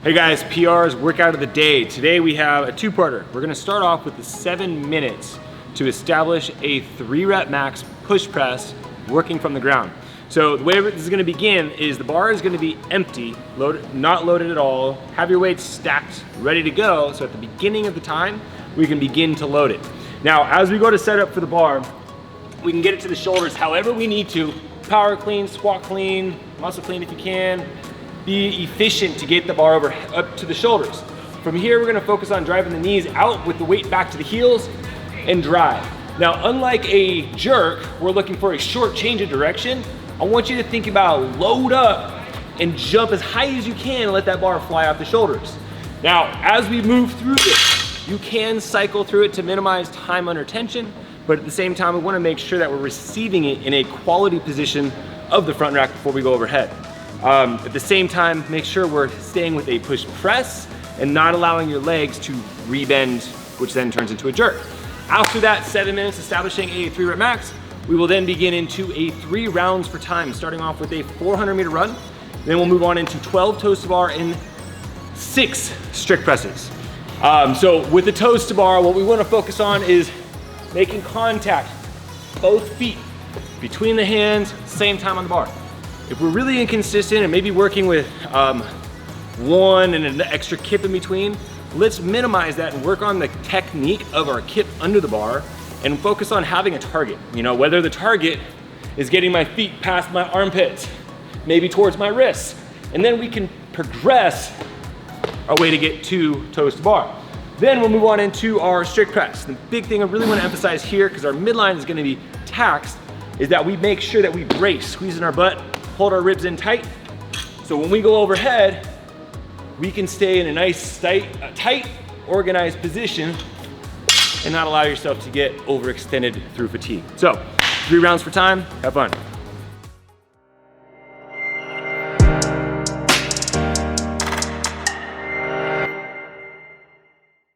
Hey guys, PR's workout of the day. Today we have a two-parter. We're gonna start off with the 7 minutes to establish a 3-rep max push press working from the ground. So the way this is gonna begin is the bar is gonna be empty, not loaded at all. Have your weights stacked, ready to go. So at the beginning of the time, we can begin to load it. Now, as we go to set up for the bar, we can get it to the shoulders however we need to. Power clean, squat clean, muscle clean if you can. Be efficient to get the bar up to the shoulders. From here, we're gonna focus on driving the knees out with the weight back to the heels and drive. Now, unlike a jerk, we're looking for a short change of direction. I want you to think about load up and jump as high as you can and let that bar fly off the shoulders. Now, as we move through this, you can cycle through it to minimize time under tension, but at the same time, we wanna make sure that we're receiving it in a quality position of the front rack before we go overhead. At the same time, make sure we're staying with a push press and not allowing your legs to rebend, which then turns into a jerk. After that 7 minutes establishing a 3-rep max, we will then begin into a 3 rounds for time, starting off with a 400-meter run. Then we'll move on into 12 toes to bar and 6 strict presses. So with the toes to bar, what we want to focus on is making contact, both feet between the hands, same time on the bar. If we're really inconsistent and maybe working with one and an extra kip in between, let's minimize that and work on the technique of our kip under the bar and focus on having a target. You know, whether the target is getting my feet past my armpits, maybe towards my wrists, and then we can progress our way to get 2 toes to bar. Then we'll move on into our strict press. The big thing I really want to emphasize here, because our midline is going to be taxed, is that we make sure that we brace, squeezing our butt, hold our ribs in tight. So when we go overhead, we can stay in a nice, tight, organized position and not allow yourself to get overextended through fatigue. So 3 rounds for time, have fun.